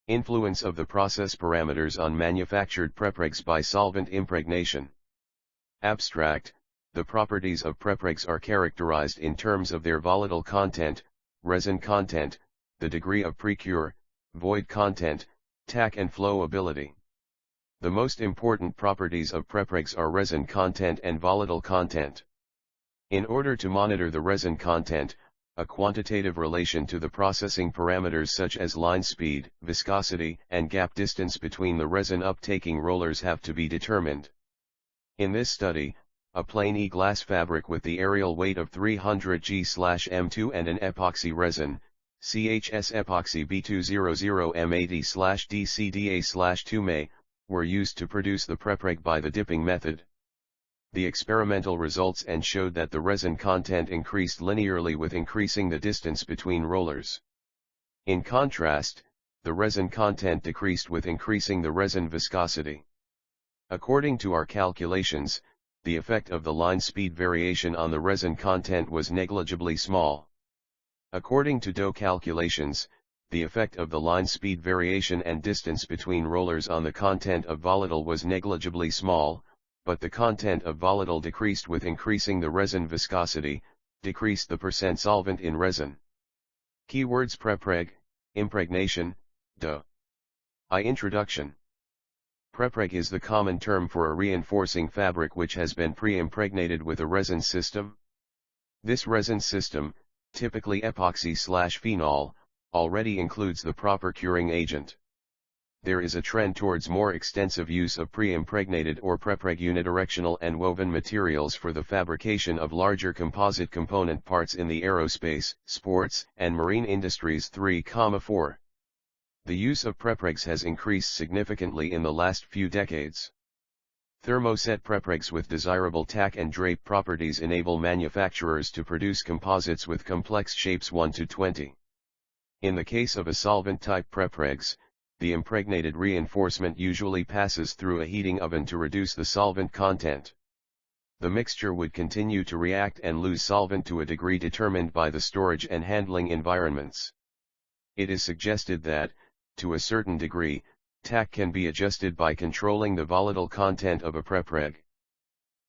Influence of the process parameters on manufactured prepregs by solvent impregnation. Abstract: the properties of prepregs are characterized in terms of their volatile content, resin content, the degree of precure, void content, tack and flowability. The most important properties of prepregs are resin content and volatile content. In order to monitor the resin content, a quantitative relation to the processing parameters such as line speed, viscosity, and gap distance between the resin uptaking rollers have to be determined. In this study, a plain E-glass fabric with the areal weight of 300 g/m2 and an epoxy resin, CHS-EPOXY B200 M80/DCDA/2 May, were used to produce the prepreg by the dipping method. The experimental results showed that the resin content increased linearly with increasing the distance between rollers. In contrast, the resin content decreased with increasing the resin viscosity. According to our calculations, the effect of the line speed variation on the resin content was negligibly small. According to DOE calculations, the effect of the line speed variation and distance between rollers on the content of volatile was negligibly small, but the content of volatile decreased with increasing the resin viscosity, decreased the percent solvent in resin. Keywords: prepreg, impregnation, DOE. Introduction. Prepreg is the common term for a reinforcing fabric which has been pre-impregnated with a resin system. This resin system, typically epoxy/phenol, already includes the proper curing agent. There is a trend towards more extensive use of pre-impregnated or prepreg unidirectional and woven materials for the fabrication of larger composite component parts in the aerospace, sports, and marine industries. 3,4. The use of prepregs has increased significantly in the last few decades. Thermoset prepregs with desirable tack and drape properties enable manufacturers to produce composites with complex shapes 1 to 20. In the case of a solvent-type prepregs, the impregnated reinforcement usually passes through a heating oven to reduce the solvent content. The mixture would continue to react and lose solvent to a degree determined by the storage and handling environments. It is suggested that, to a certain degree, tack can be adjusted by controlling the volatile content of a prepreg.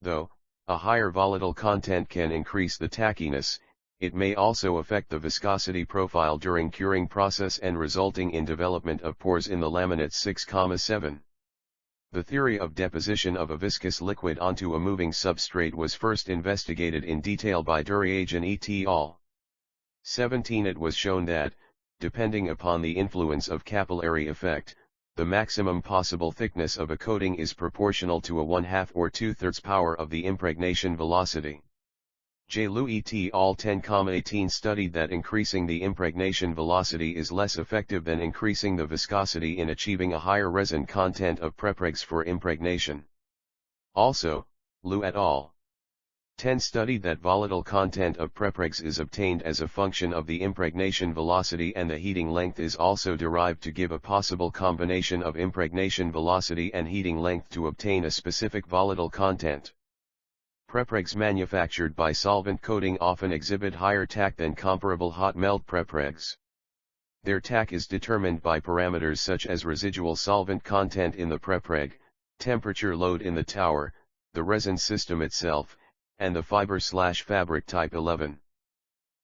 Though a higher volatile content can increase the tackiness, it may also affect the viscosity profile during curing process and resulting in development of pores in the laminate. 6,7. The theory of deposition of a viscous liquid onto a moving substrate was first investigated in detail by Duriagan et al. 17. It was shown that, depending upon the influence of capillary effect, the maximum possible thickness of a coating is proportional to a 1/2 or 2/3 power of the impregnation velocity. J. Liu et al. 10,18 studied that increasing the impregnation velocity is less effective than increasing the viscosity in achieving a higher resin content of prepregs for impregnation. Also, Liu et al. 10 studied that volatile content of prepregs is obtained as a function of the impregnation velocity, and the heating length is also derived to give a possible combination of impregnation velocity and heating length to obtain a specific volatile content. Prepregs manufactured by solvent coating often exhibit higher tack than comparable hot melt prepregs. Their tack is determined by parameters such as residual solvent content in the prepreg, temperature load in the tower, the resin system itself, and the fiber/fabric type. 11.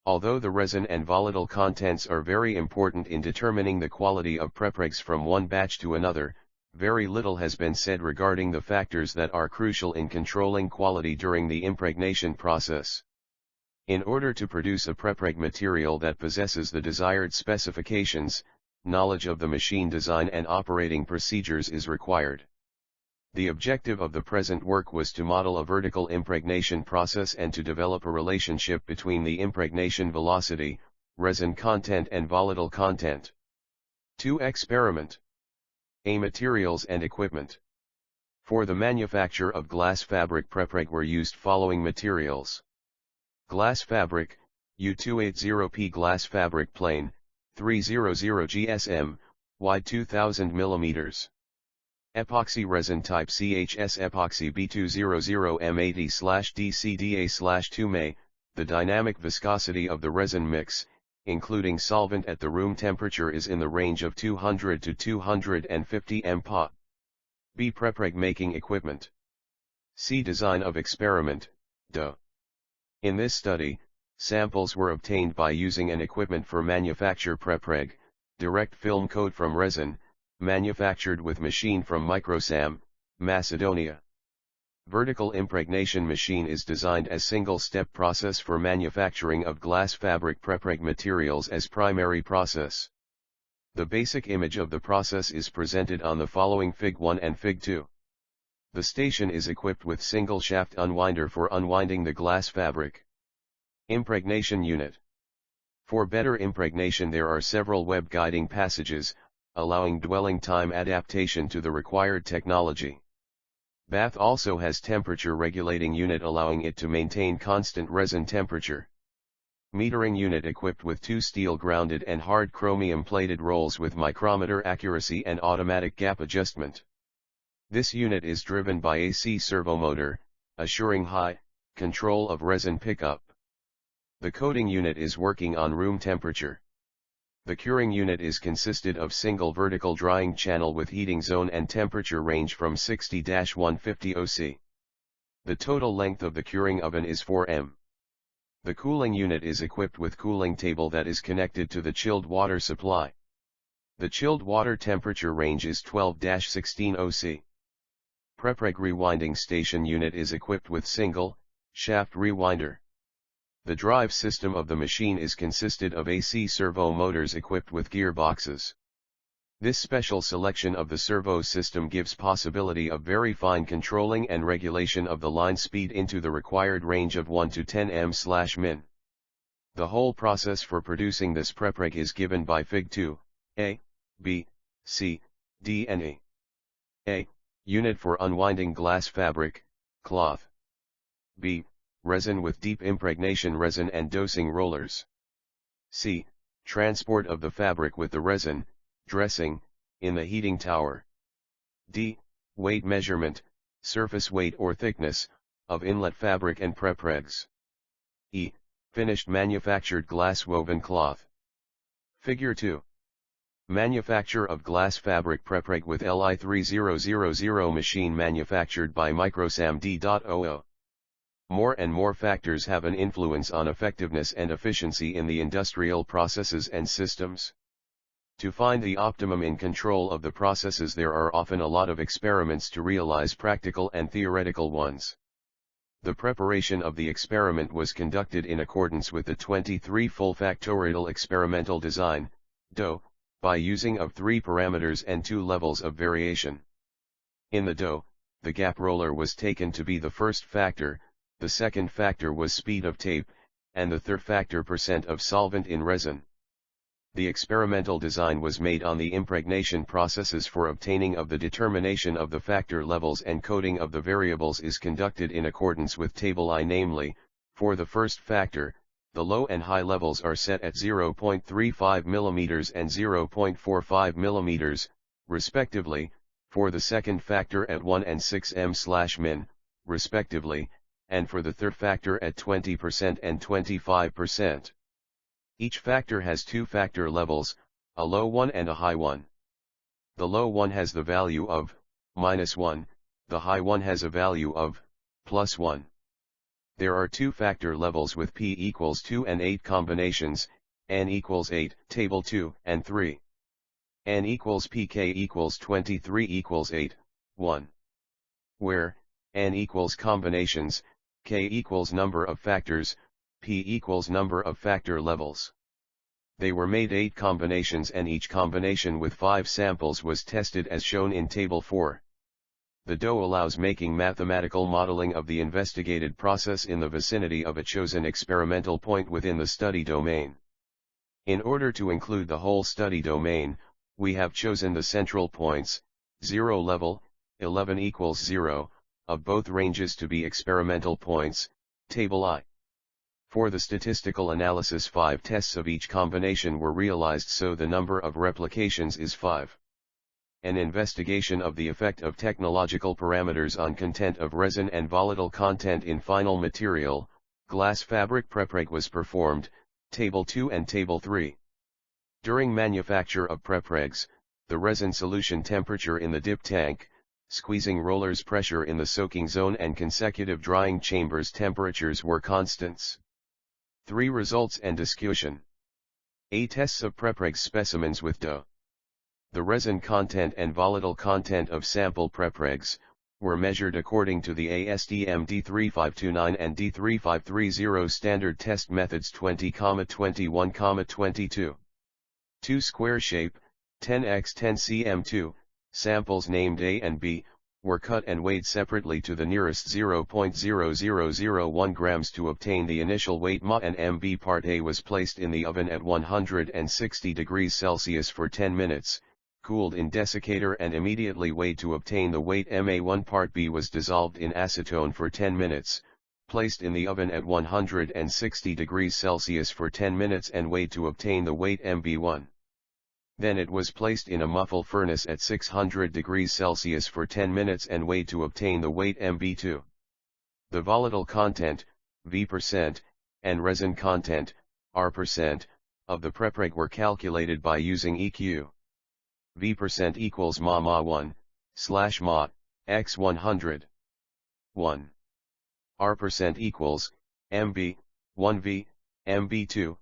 Although the resin and volatile contents are very important in determining the quality of prepregs from one batch to another, very little has been said regarding the factors that are crucial in controlling quality during the impregnation process. In order to produce a prepreg material that possesses the desired specifications, knowledge of the machine design and operating procedures is required. The objective of the present work was to model a vertical impregnation process and to develop a relationship between the impregnation velocity, resin content and volatile content. 2. Experiment. A. Materials and equipment. For the manufacture of glass fabric, prepreg were used following materials. Glass fabric, U280P glass fabric plane, 300 GSM, wide 2000 mm. Epoxy resin type CHS-EPOXY B200 M80/DCDA/2 May. The dynamic viscosity of the resin mix, including solvent at the room temperature, is in the range of 200 to 250 MPa. B. Prepreg making equipment. C. Design of experiment, DO. In this study, samples were obtained by using an equipment for manufacture prepreg, direct film coat from resin, manufactured with machine from Microsam, Macedonia. Vertical impregnation machine is designed as single-step process for manufacturing of glass fabric prepreg materials as primary process. The basic image of the process is presented on the following Fig 1 and Fig 2. The station is equipped with single shaft unwinder for unwinding the glass fabric. Impregnation unit. For better impregnation there are several web guiding passages, allowing dwelling time adaptation to the required technology. Bath also has temperature regulating unit allowing it to maintain constant resin temperature. Metering unit equipped with 2 steel grounded and hard chromium plated rolls with micrometer accuracy and automatic gap adjustment. This unit is driven by AC servomotor, assuring high control of resin pickup. The coating unit is working on room temperature. The curing unit is consisted of single vertical drying channel with heating zone and temperature range from 60-150 OC. The total length of the curing oven is 4 m. The cooling unit is equipped with cooling table that is connected to the chilled water supply. The chilled water temperature range is 12-16 OC. Prepreg rewinding station unit is equipped with single shaft rewinder. The drive system of the machine is consisted of AC servo motors equipped with gearboxes. This special selection of the servo system gives possibility of very fine controlling and regulation of the line speed into the required range of 1 to 10 m/min. The whole process for producing this prepreg is given by Fig 2, A, B, C, D and E. A. Unit for unwinding glass fabric, cloth. B. Resin with deep impregnation resin and dosing rollers. C. Transport of the fabric with the resin, dressing, in the heating tower. D. Weight measurement, surface weight or thickness, of inlet fabric and prepregs. E. Finished manufactured glass woven cloth. Figure 2. Manufacture of glass fabric prepreg with Li3000 machine manufactured by Microsam D.00. More and more factors have an influence on effectiveness and efficiency in the industrial processes and systems. To find the optimum in control of the processes there are often a lot of experiments to realize practical and theoretical ones. The preparation of the experiment was conducted in accordance with the 23 full factorial experimental design, DO, by using of 3 parameters and 2 levels of variation. In the DO, the gap roller was taken to be the first factor, the second factor was speed of tape, and the third factor % of solvent in resin. The experimental design was made on the impregnation processes for obtaining of the determination of the factor levels and coding of the variables is conducted in accordance with Table I, namely, for the first factor, the low and high levels are set at 0.35 mm and 0.45 mm, respectively, for the second factor at 1 and 6 m/min, respectively, and for the third factor at 20% and 25%. Each factor has 2 factor levels, a low one and a high one. The low one has the value of -1, the high one has a value of +1. There are 2 factor levels with P equals 2 and 8 combinations, N equals 8, Table 2 and 3. N equals pk equals 23 equals 8, 1. Where N equals combinations, K equals number of factors, P equals number of factor levels. They were made 8 combinations and each combination with 5 samples was tested as shown in Table 4. The DO allows making mathematical modeling of the investigated process in the vicinity of a chosen experimental point within the study domain. In order to include the whole study domain, we have chosen the central points, 0 level, 11 equals 0, of both ranges to be experimental points, Table I. For the statistical analysis 5 tests of each combination were realized, so the number of replications is 5. An investigation of the effect of technological parameters on content of resin and volatile content in final material, glass fabric prepreg was performed, Table 2 and Table 3. During manufacture of prepregs, the resin solution temperature in the dip tank, squeezing rollers pressure in the soaking zone and consecutive drying chambers temperatures were constants. 3 Results and discussion. A. Tests of prepregs specimens with DO. The resin content and volatile content of sample prepregs were measured according to the ASTM D3529 and D3530 standard test methods 20,21,22. 2 Square shape, 10x10 cm2, samples named A and B, were cut and weighed separately to the nearest 0.0001 grams to obtain the initial weight Ma and MB. Part A was placed in the oven at 160 degrees Celsius for 10 minutes, cooled in desiccator and immediately weighed to obtain the weight Ma1. Part B was dissolved in acetone for 10 minutes, placed in the oven at 160 degrees Celsius for 10 minutes and weighed to obtain the weight MB1. Then it was placed in a muffle furnace at 600 degrees Celsius for 10 minutes and weighed to obtain the weight MB2. The volatile content, V%, and resin content, R%, of the prepreg were calculated by using EQ. V% equals Ma1/Ma x 100. 1. R% equals MB 1V MB2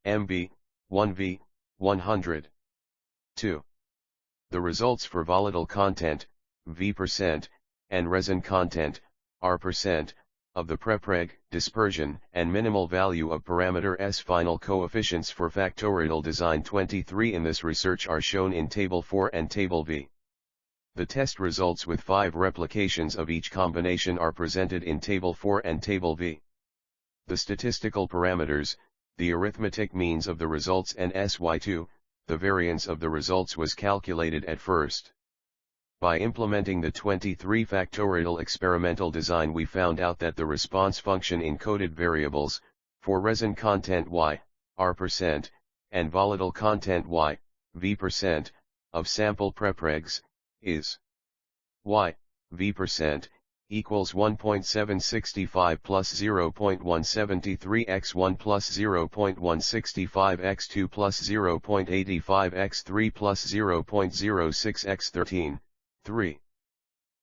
MB 1V 100. 2. The results for volatile content, V%, and resin content, R%, of the prepreg, dispersion, and minimal value of parameter S final coefficients for factorial design 23 in this research are shown in Table 4 and Table V. The test results with 5 replications of each combination are presented in Table 4 and Table V. The statistical parameters, the arithmetic means of the results and SY2, the variance of the results was calculated at first. By implementing the 23 factorial experimental design we found out that the response function in coded variables, for resin content Y, R%, and volatile content Y, V%, of sample prepregs, is Y, V%, equals 1.765 plus 0.173 x1 plus 0.165 x2 plus 0.85 x3 plus 0.06 x13, 3.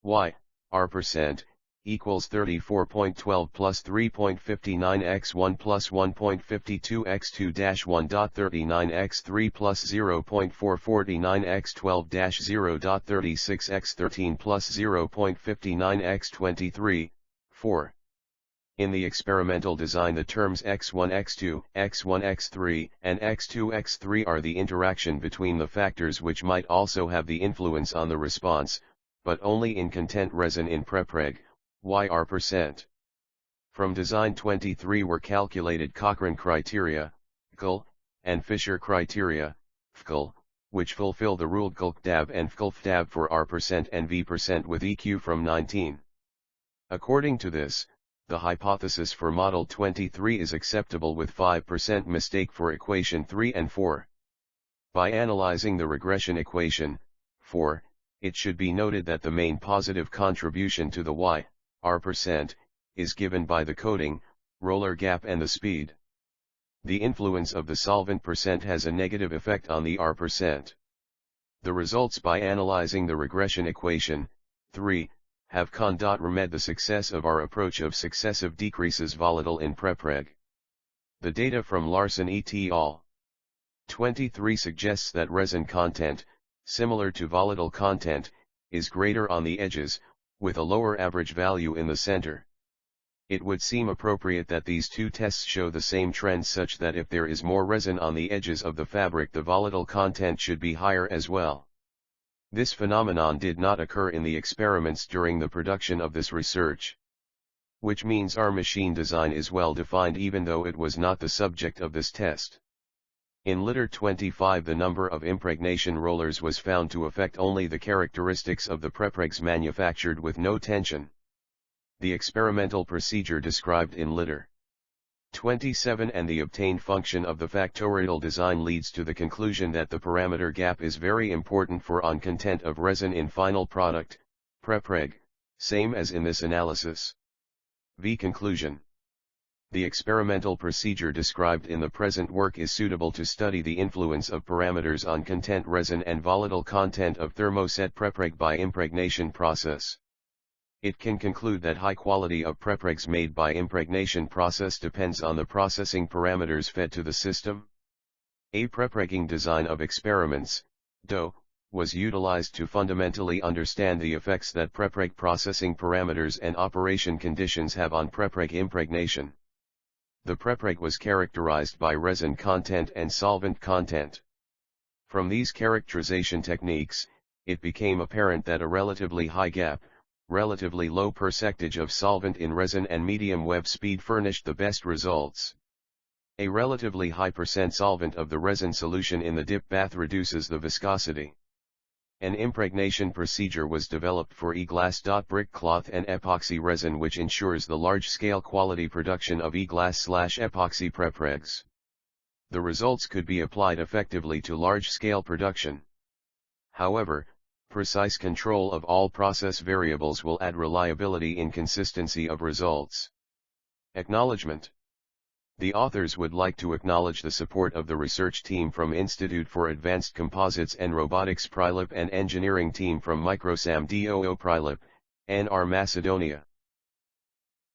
Y, R%, equals 34.12 plus 3.59 x1 plus 1.52 x2-1.39 x3 plus 0.449 x12-0.36 x13 plus 0.59 x23, 4. In the experimental design the terms x1 x2, x1 x3, and x2 x3 are the interaction between the factors which might also have the influence on the response, but only in content resin in prepreg, Y R%. From design 23 were calculated Cochrane criteria, CL, and Fisher criteria, FCL, which fulfill the ruled CLC-DAB and FCL-FDAB for R% and V% with EQ from 19. According to this, the hypothesis for model 23 is acceptable with 5% mistake for equation 3 and 4. By analyzing the regression equation, 4, it should be noted that the main positive contribution to the Y, R%, is given by the coating, roller gap and the speed. The influence of the solvent percent has a negative effect on the R%. The results by analyzing the regression equation, 3, have remed the success of our approach of successive decreases volatile in prepreg. The data from Larson et al. 23 suggests that resin content, similar to volatile content, is greater on the edges, with a lower average value in the center. It would seem appropriate that these two tests show the same trend such that if there is more resin on the edges of the fabric the volatile content should be higher as well. This phenomenon did not occur in the experiments during the production of this research. Which means our machine design is well defined even though it was not the subject of this test. In Litter 25 the number of impregnation rollers was found to affect only the characteristics of the prepregs manufactured with no tension. The experimental procedure described in Litter 27 and the obtained function of the factorial design leads to the conclusion that the parameter gap is very important for on content of resin in final product, prepreg, same as in this analysis. V. Conclusion. The experimental procedure described in the present work is suitable to study the influence of parameters on content resin and volatile content of thermoset prepreg by impregnation process. It can conclude that high quality of prepregs made by impregnation process depends on the processing parameters fed to the system. A prepregging design of experiments, DO, was utilized to fundamentally understand the effects that prepreg processing parameters and operation conditions have on prepreg impregnation. The prepreg was characterized by resin content and solvent content. From these characterization techniques, it became apparent that a relatively high gap, relatively low percentage of solvent in resin and medium web speed furnished the best results. A relatively high percent solvent of the resin solution in the dip bath reduces the viscosity. An impregnation procedure was developed for e-glass brick cloth and epoxy resin, which ensures the large-scale quality production of e-glass/epoxy prepregs. The results could be applied effectively to large-scale production. However, precise control of all process variables will add reliability in consistency of results. Acknowledgement. The authors would like to acknowledge the support of the research team from Institute for Advanced Composites and Robotics Prilep and engineering team from Microsam DOO Prilep, NR Macedonia.